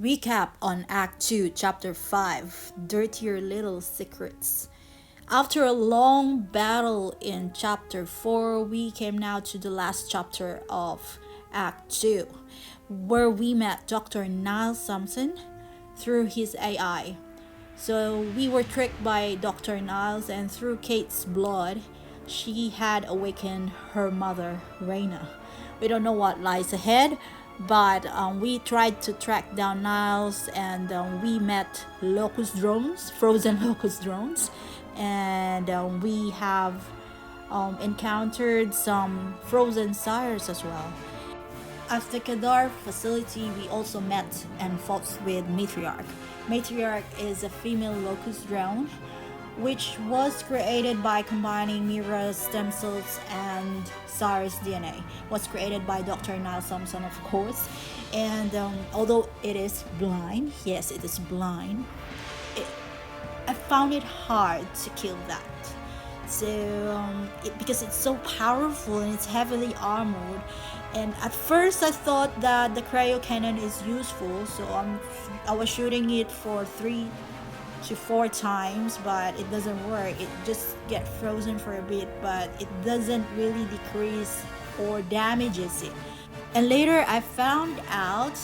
Recap on Act 2, Chapter 5, Dirtier Little Secrets. After a long battle in Chapter 4, we came now to the last chapter of Act 2, where we met Dr. Niall Sampson through his AI. So we were tricked by Dr. Niles, and through Kate's blood, she had awakened her mother, Raina. We don't know what lies ahead, but we tried to track down Niles, and we met locust drones, frozen locust drones, and we have encountered some frozen sires as well. At the Kadar facility, we also met and fought with Matriarch. Matriarch is a female locust drone, which was created by combining Mira's stem cells and Sar's DNA. Was created by Dr. Niall Sampson, of course. And although it is blind, yes, it is blind, I found it hard to kill that. So, because it's so powerful and it's heavily armored. And at first I thought that the cryo cannon is useful, so I was shooting it for 3 to 4 times, but it doesn't work. It just gets frozen for a bit, but it doesn't really decrease or damages it. And later I found out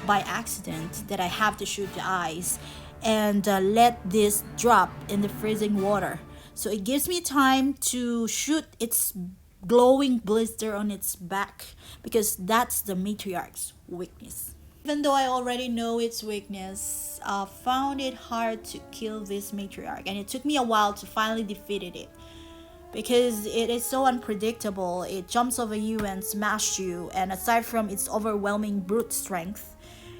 by accident that I have to shoot the eyes and let this drop in the freezing water. So it gives me time to shoot its glowing blister on its back, because that's the matriarch's weakness. Even though I already know its weakness, I found it hard to kill this matriarch, and it took me a while to finally defeat it because it is so unpredictable. It jumps over you and smashes you, and aside from its overwhelming brute strength,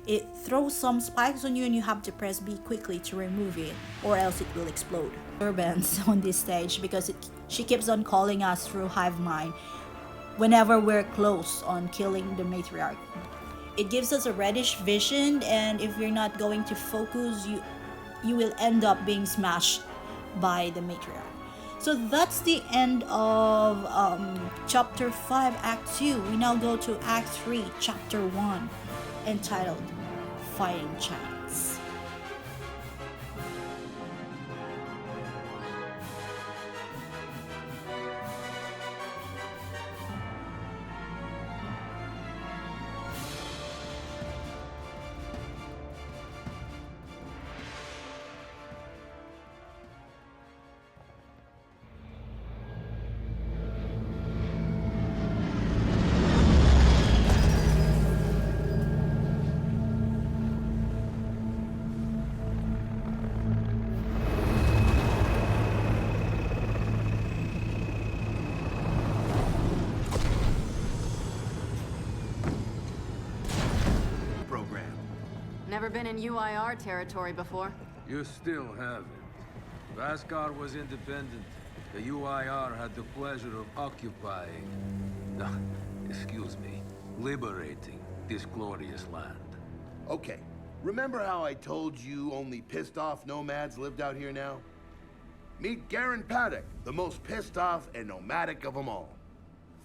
it throws some spikes on you and you have to press B quickly to remove it, or else it will explode. Turbans on this stage because she keeps on calling us through hive mind whenever we're close on killing the matriarch. It gives us a reddish vision, and if you're not going to focus, you will end up being smashed by the matriarch. So that's the end of chapter 5 act 2. We now go to act 3 chapter 1, entitled Fighting Chance. Never been in UIR territory before. You still haven't. Vasgar was independent. The UIR had the pleasure of occupying... No, excuse me. Liberating this glorious land. Okay. Remember how I told you only pissed off nomads lived out here now? Meet Garen Paduk, the most pissed off and nomadic of them all.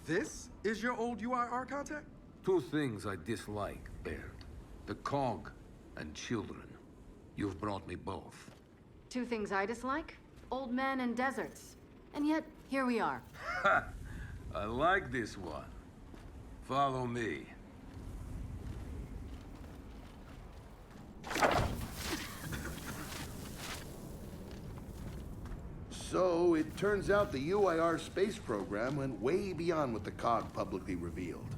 This is your old UIR contact? 2 things I dislike, Baird. The cog and children. You've brought me both. 2 things I dislike? Old men and deserts. And yet, here we are. Ha! I like this one. Follow me. So, it turns out the UIR space program went way beyond what the COG publicly revealed.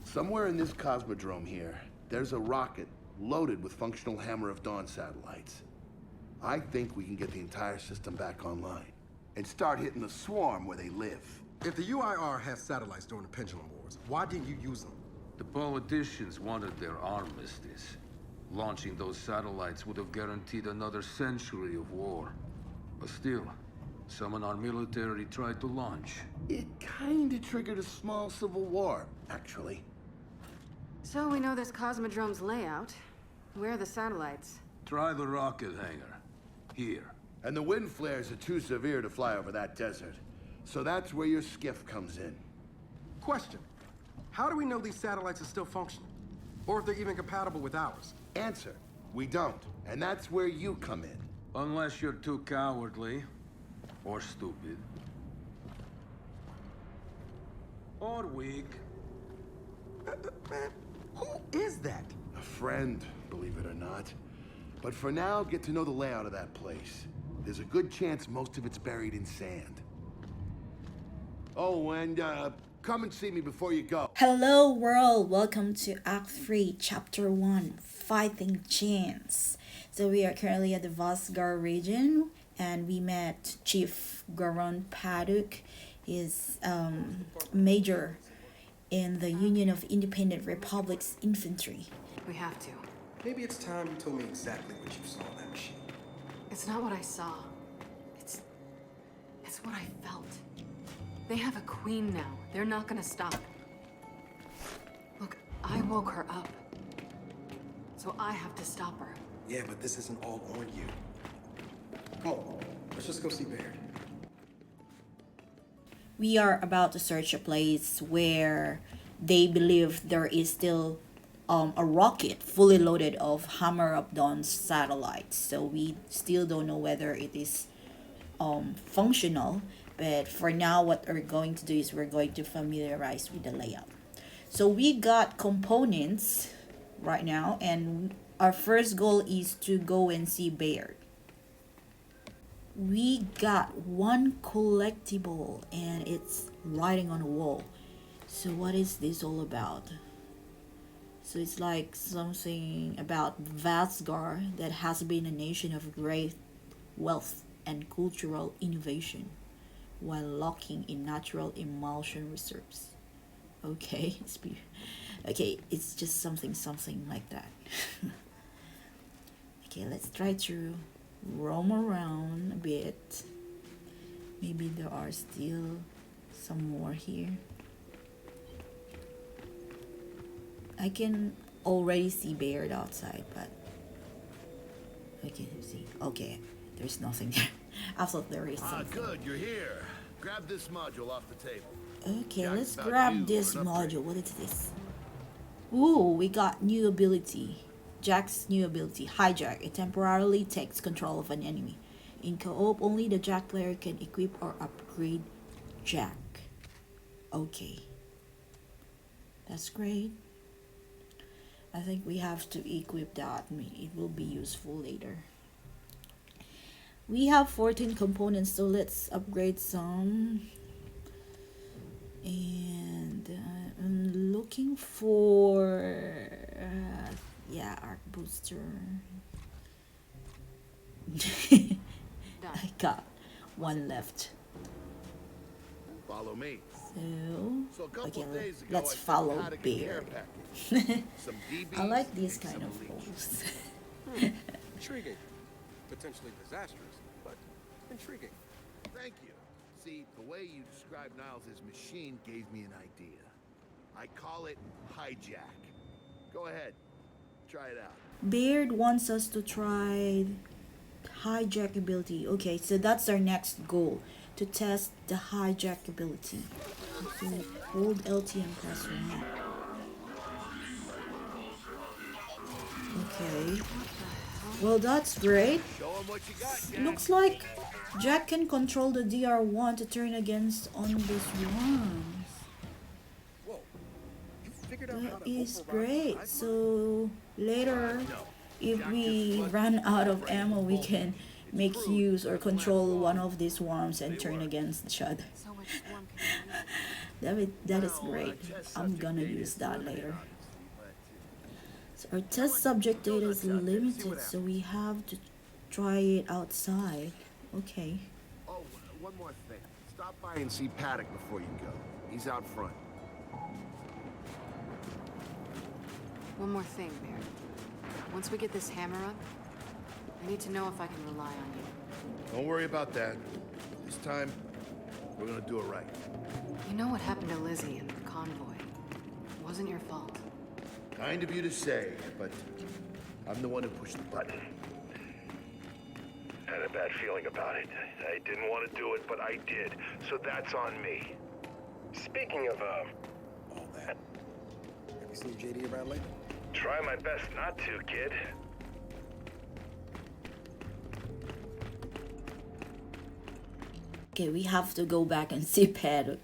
Somewhere in this cosmodrome here, there's a rocket loaded with functional Hammer of Dawn satellites. I think we can get the entire system back online and start hitting the swarm where they live. If the UIR has satellites during the Pendulum Wars, why didn't you use them? The politicians wanted their armistice. Launching those satellites would have guaranteed another century of war. But still, some in our military tried to launch. It kinda triggered a small civil war, actually. So we know this Cosmodrome's layout. Where are the satellites? Try the rocket hangar. Here. And the wind flares are too severe to fly over that desert. So that's where your skiff comes in. Question. How do we know these satellites are still functioning? Or if they're even compatible with ours? Answer, we don't. And that's where you come in. Unless you're too cowardly. Or stupid. Or weak. Man, who is that? A friend, believe it or not. But for now, get to know the layout of that place. There's a good chance most of it's buried in sand. Oh, and come and see me before you go. Hello world, welcome to Act 3, Chapter 1, Fighting Chance. So we are currently at the Vasgar region and we met Chief Garon Paduk. He's major in the Union of Independent Republics Infantry. We have to. Maybe it's time you told me exactly what you saw in that machine. It's not what I saw. It's what I felt. They have a queen now. They're not gonna stop. Look, I woke her up. So I have to stop her. Yeah, but this isn't all on you. Come on, let's just go see Baird. We are about to search a place where they believe there is still a rocket fully loaded of Hammer of Dawn's satellites. So we still don't know whether it is functional. But for now, what we're going to do is we're going to familiarize with the layout. So we got components right now, and our first goal is to go and see Baird. We got one collectible, and it's writing on a wall. So what is this all about? So it's like something about Vasgar that has been a nation of great wealth and cultural innovation, while locking in natural emulsion reserves. Okay, it's just something like that. Okay, let's try to roam around a bit. Maybe there are still some more here. I can already see Baird outside, but okay, let's see. Okay, there's nothing there. I thought there is something. Good, you're here. Grab this module off the table. Okay, Jack's let's about grab due this for an upgrade. module. What is this? Ooh, we got new ability. Jack's new ability, hijack. It temporarily takes control of an enemy. In co-op, only the Jack player can equip or upgrade Jack. Okay. That's great. I think we have to equip that. It will be useful later. We have 14 components, so let's upgrade some. And I'm looking for arc booster. I got one left. Follow me. So A couple of days ago, let's I sent follow Paduk a care Baird. package. Some DBs I like these and kind some of leash. roles. Intriguing. Potentially disastrous, but intriguing. Thank you. See, the way you described Niles' machine gave me an idea. I call it hijack. Go ahead. Try it out. Baird wants us to try hijack ability. Okay, so that's our next goal, to test the hijack ability. So hold LT and press 1. Okay. Well, that's great. Show 'em what you got, Jack. Looks like Jack can control the DR1 to turn against on this worms. Whoa. You figured out how That to is override great. the So later, if we run out of ammo, we can make use or control one of these worms and turn against each other. So which one can we That is great. I'm gonna use that later. So our test subject data is limited, so we have to try it outside. Okay. Oh, one more thing. Stop by and see Paduk before you go. He's out front. One more thing, Baird. Once we get this hammer up, I need to know if I can rely on you. Don't worry about that. This time, we're gonna do it right. You know what happened to Lizzie and the convoy. It wasn't your fault. Kind of you to say, but I'm the one who pushed the button. Had a bad feeling about it. I didn't want to do it, but I did. So that's on me. Speaking of, All that. You seen JD around lately? Try my best not to, kid. Okay, we have to go back and see Paduk.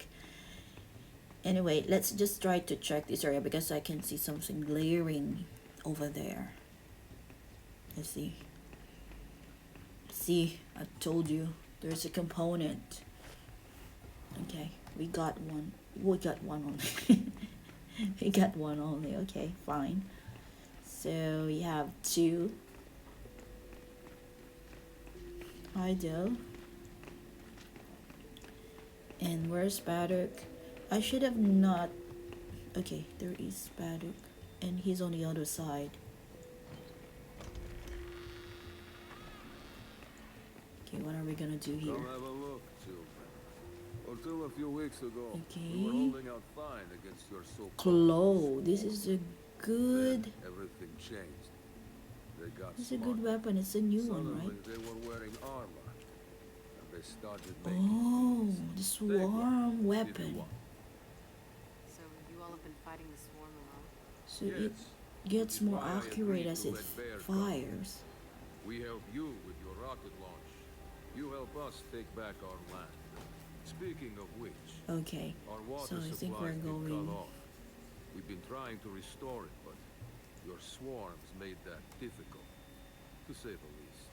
Anyway, let's just try to check this area because I can see something glaring over there. Let's see. See, I told you there's a component. Okay, we got one. We got one only. We got one only. Okay, fine. So we have two. Idle. And where's Paduk? I should have not. Okay, there is Paduk, and he's on the other side. Okay, what are we gonna do here? Come have a look, children. Until a few weeks ago, Okay. we were holding out fine against your so-called Claw. This is a good. Then everything changed. They got It's a smart. good weapon. It's a new one, Suddenly, right? they were wearing armor, and they started making Oh, things. the swarm Either weapon. one. So you all have been fighting the swarm alone? So it Yes. gets Which is more why I accurate agreed as to it let Baird come. fires. We help you with your rocket launch. You help us take back our land. Speaking of which, Okay, our water so I think supply's we're been going. cut off. We've been trying to restore it, but your swarms made that difficult, to say the least.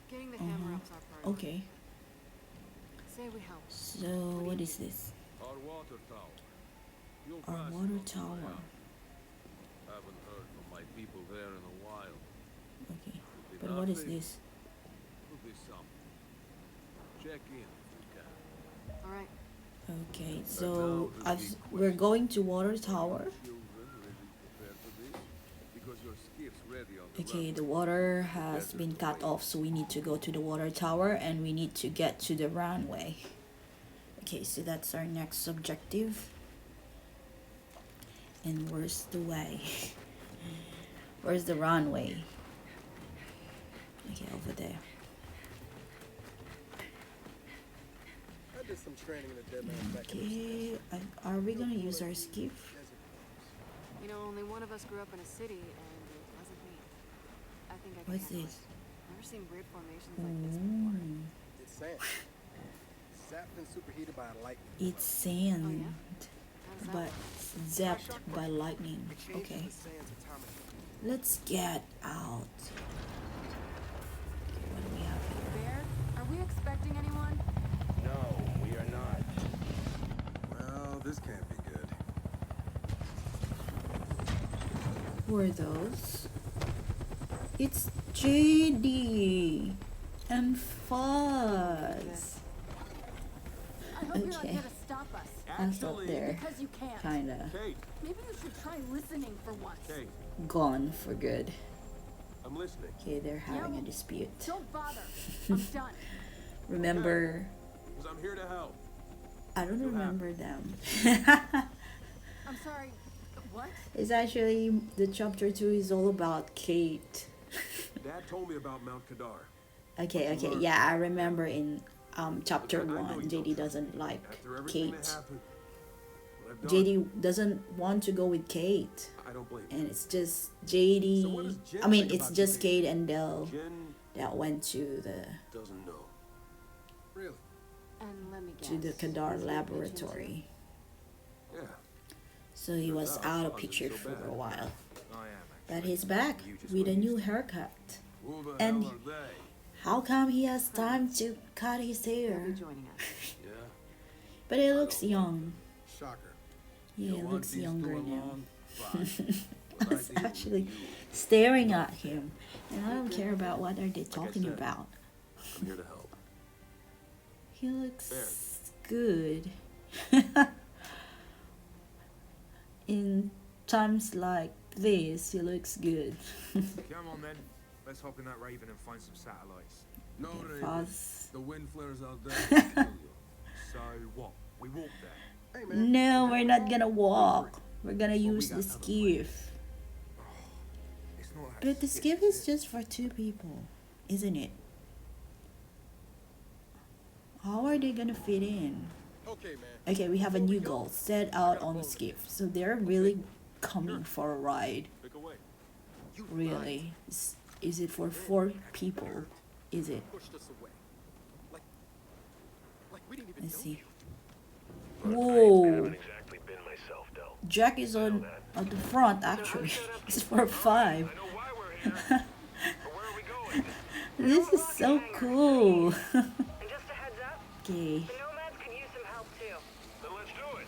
Getting the hammer up's our priority. Okay, Say we help. so what is this? Our water tower. You'll Our pass it water on the way tower. out. Haven't heard from my people there in a while. Okay, Could be but what is nothing, this? could be something. Check in if you can. All right. Okay, now so the I've, big we're question. going to water tower. Children really prepared for this? Because your skiff's ready on the Okay, run. the water has been cut off, so we need to go to the water tower and we need to get to the runway. Okay, so that's our next objective. And where's the way? Where's the runway? Okay, over there. I did some training in the Dead Man's back in those Okay, are we gonna use our skiff? desert. You know, only one of us grew up in a city, and it wasn't me. I think I can What's handle this? it. Never seen grid formations like this before. Mm, It's sand. Sapped and superheated by a lightning. it's sand, How does that but work? zapped by lightning. It changes Okay, the sand's atomic. let's get out. Okay, what do we have here? Baird, are we expecting anyone? No, we are not. Well, this can't be good. Who are those? It's JD and Fuzz. I hope you're not Okay. here to stop us. I thought they're Because you can't. kinda Kate, Maybe you should try listening for once. Kate, gone for good. I'm listening. Okay, they're having a dispute. Don't bother. I'm done. Remember, Because I'm here to help. I don't remember them. I'm sorry. What? It's actually, the chapter 2 is all about Kate. Dad told me about Mount Kadar. Okay, yeah, I remember in chapter I know 1, you JD don't. doesn't like After everything that Kate. happened, what I've done, JD doesn't want to go with Kate. I don't blame you. And it's just So what JD. does Jen I mean, think it's about just you, Kate and Del Jen that went to the doesn't know. Really? And let me guess. to the is Kadar he laboratory. Yeah. So he was Yeah, out of wasn't picture so for bad. a while. I am, But actually. he's back You just with a got new used to it. haircut. Who the And- hell are they? How come he has time to cut his He'll hair? be joining us. Yeah. But he looks young. Shocker. Yeah, You he want looks these younger two now. along? Fine. I But was deal with actually you. staring at him, and I don't care about what are they talking said. about. I'm here to help. He looks Baird. good. In times like this, he looks good. Come on then. Let's hop in that Raven and find some satellites. No, Okay, Raven. Fuzz. The wind flares out there will kill you. So what? We walk there. Hey, man. No, we're not gonna walk. We're gonna Well, we use got the other skiff. It's not that But the serious, skiff is it? just for 2 people, isn't it? How are they gonna fit in? Okay, man. Okay, we have a new goal. Set out on the skiff. So they're really coming for a ride. Pick away. You Really? Is it for 4 people? Is it? Pushed us away. Like we didn't even Let's know see. you. Whoa. Haven't exactly been myself, Del. Jack is on at the front actually. It's for 5. I know why we're here. But where are we going? This is so cool. And just a heads up, Okay, the nomads could use some help too. Then let's do it.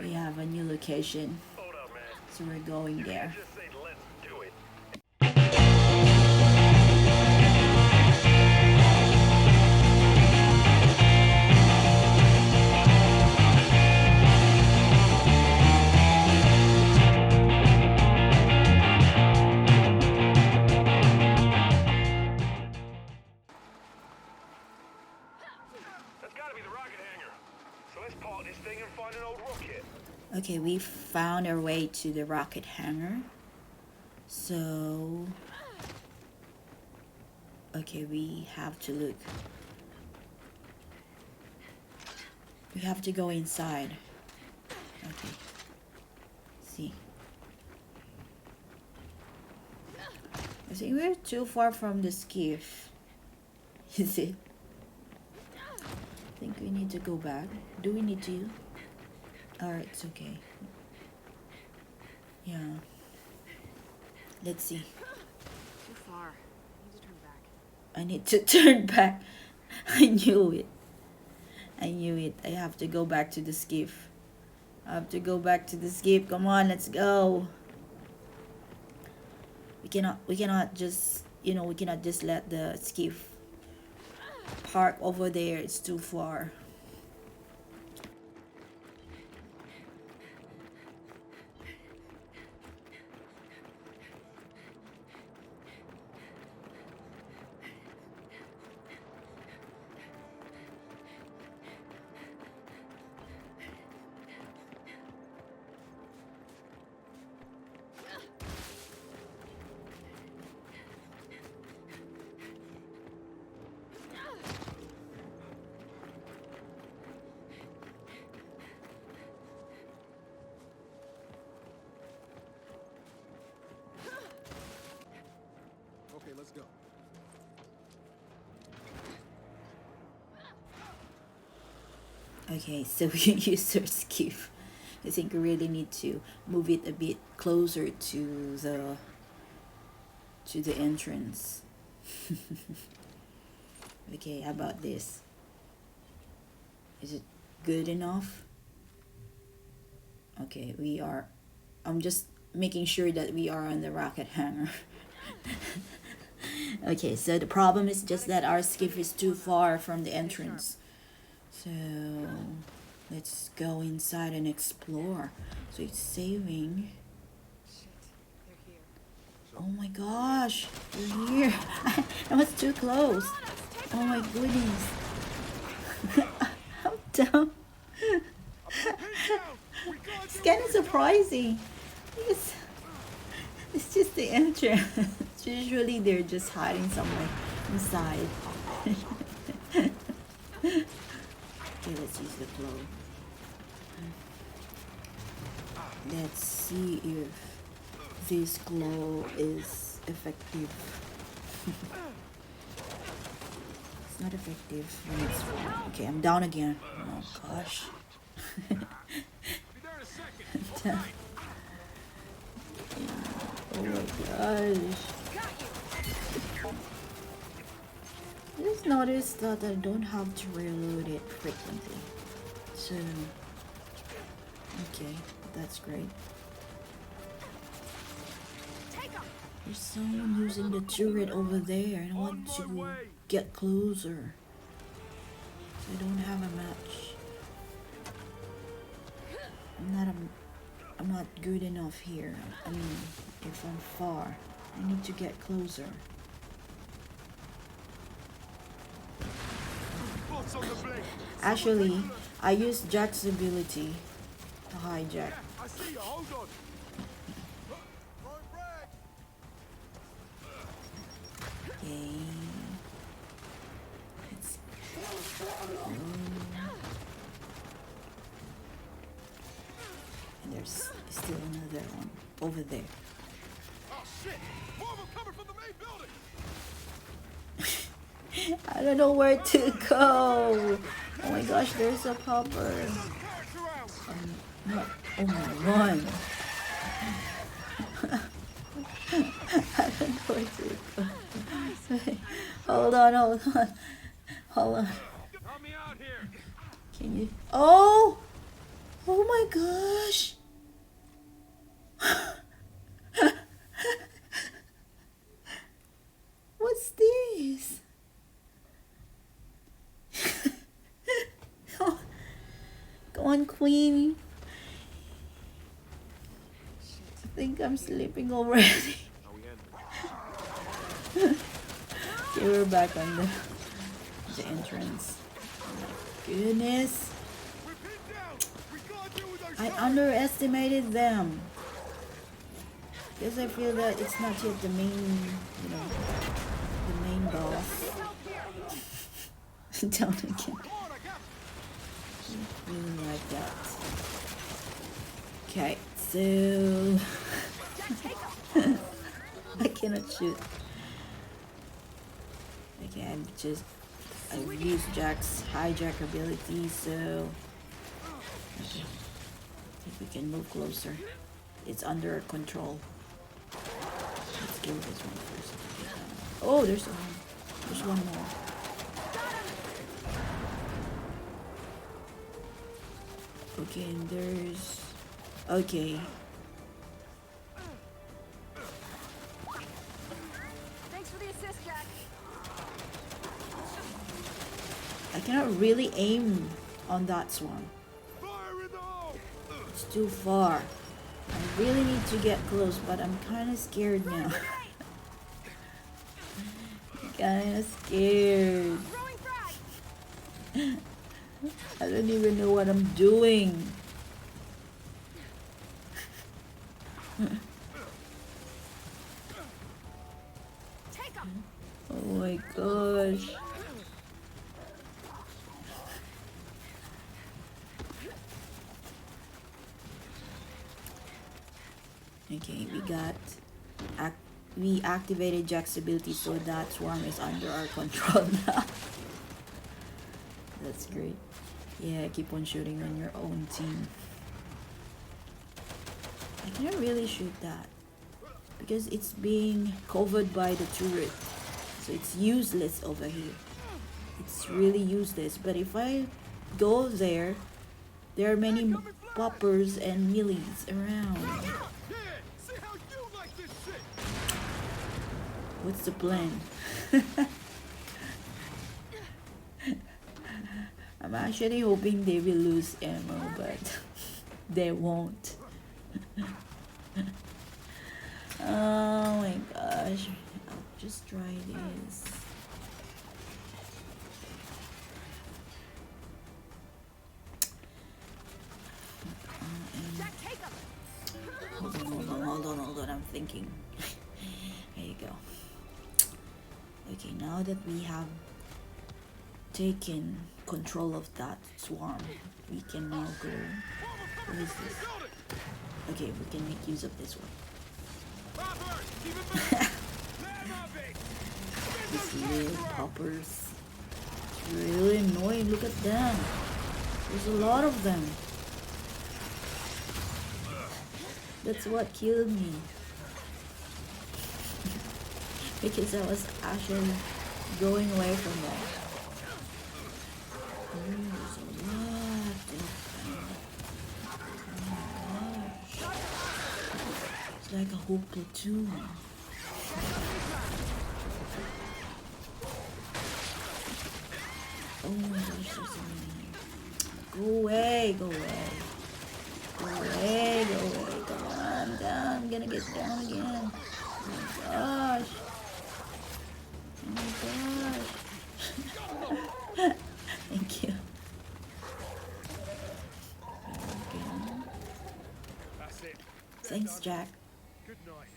we have a new location, Hold up, man. so we're going there. Just say let's do it. That's gotta be the rocket hangar. So let's park this thing and find an old rocket. Okay, we found our way to the rocket hangar. So, okay, we have to look. We have to go inside. Okay. See. I think we're too far from the skiff. Is it? I think we need to go back. Do we need to? Alright, it's okay. Yeah. Let's see. Too far. I need to turn back. I need to turn back. I knew it. I knew it. I have to go back to the skiff. I have to go back to the skiff. Come on, let's go. We cannot just, we cannot just let the skiff park over there. It's too far. Okay, let's go. Okay, so we use our skiff. I think we really need to move it a bit closer to the entrance. Okay, how about this? Is it good enough? Okay, I'm just making sure that we are on the rocket hangar. Okay, so the problem is just that our skiff is too far from the entrance. So let's go inside and explore. So it's saving. Shit, they're here. Oh my gosh, they're here. That was too close. Oh my goodness. I'm down. It's kind of surprising. It's just the entrance. Usually they're just hiding somewhere inside. Okay, let's use the glow. Let's see if this glow is effective. It's not effective when it's full. Okay, I'm down again. Oh gosh. Oh my gosh. I just noticed that I don't have to reload it frequently. So, okay, that's great. There's someone using the turret over there, and I want to get closer. I don't have a match. I'm not good enough here. I mean, if I'm far, I need to get closer. Actually, I use Jack's ability to hijack. I see you. Hold on. Okay. Let's go. And there's Still another one over there. Oh shit! More of them coming from the main building! I don't know where to go. Oh my gosh, there's a popper. No. Oh my run. I don't know where to go. Hold on. Hold on. Help me out here! Can you? Oh! Oh my gosh! What's this? Go on, Queen. I think I'm sleeping already. Okay, we're back on the entrance. Oh my goodness. I underestimated them. Because I feel that it's not yet the main, the main boss. Down again. Really like that. Okay, so I cannot shoot. Okay, I use Jack's hijack ability, so okay. I think we can move closer. It's under control. Let's kill this one first. Oh, there's one more. Okay, and there's... Okay. Thanks for the assist, Jack. I cannot really aim on that swarm. It's too far. I really need to get close, but I'm kind of scared now. Kind of scared. I don't even know what I'm doing. Oh my gosh. Okay, we activated Jack's ability, so that swarm is under our control now. That's great. Yeah, keep on shooting on your own team. I can't really shoot that because it's being covered by the turret, so it's useless over here. It's really useless. But if I go there, there are many poppers and melees around. What's the plan? I'm actually hoping they will lose ammo, but they won't. Oh my gosh. I'll just try this. Hold on, I'm thinking. There you go. Okay, now that we have taken control of that swarm, we can now go... What is this? Okay, we can make use of this one. These little poppers. It's really annoying, look at them. There's a lot of them. That's what killed me. Because I was actually going away from them. There's a lot of them. Oh my gosh. It's like a whole platoon. Oh my gosh, there's so many here. Go away, go away. Go away, go away. Come on, I'm down. I'm gonna get down again. Oh my gosh. Oh my gosh. Thank you. That's it. Thanks, Jack. Good night.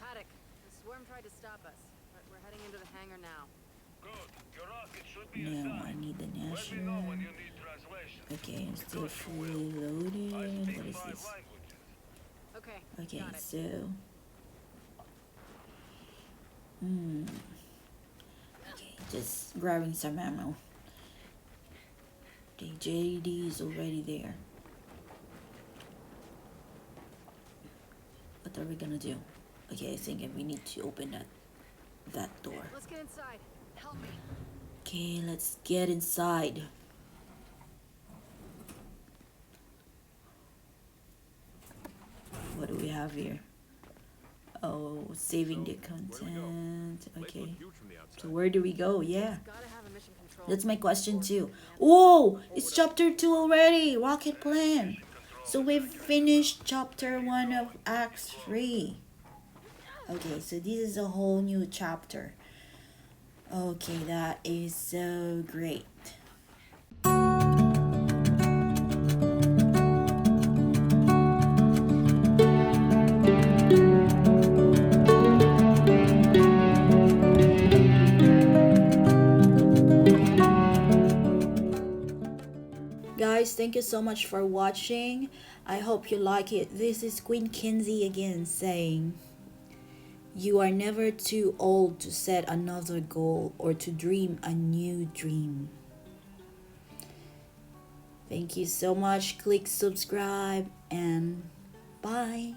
Paduk, the swarm tried to stop us, but we're heading into the hangar now. Good. Your rocket should be No, inside. I need the Let me know national. when you need translation. Okay, I'm still fully loaded. What is this? Okay, so okay, just grabbing some ammo. The JD is already there. What are we gonna do? Okay, I think we need to open that door. Let's get inside. Help me. Okay, let's get inside. What do we have here? Oh, saving the content. Okay. So where do we go? Yeah. Gotta have a mission control. That's my question too. Oh, it's chapter 2 already. Rocket plan. So we've finished chapter 1 of Act 3. Okay, so this is a whole new chapter. Okay, that is so great. Guys, thank you so much for watching. I hope you like it. This is Queen Kinsey again saying, you are never too old to set another goal or to dream a new dream. Thank you so much. Click subscribe and bye.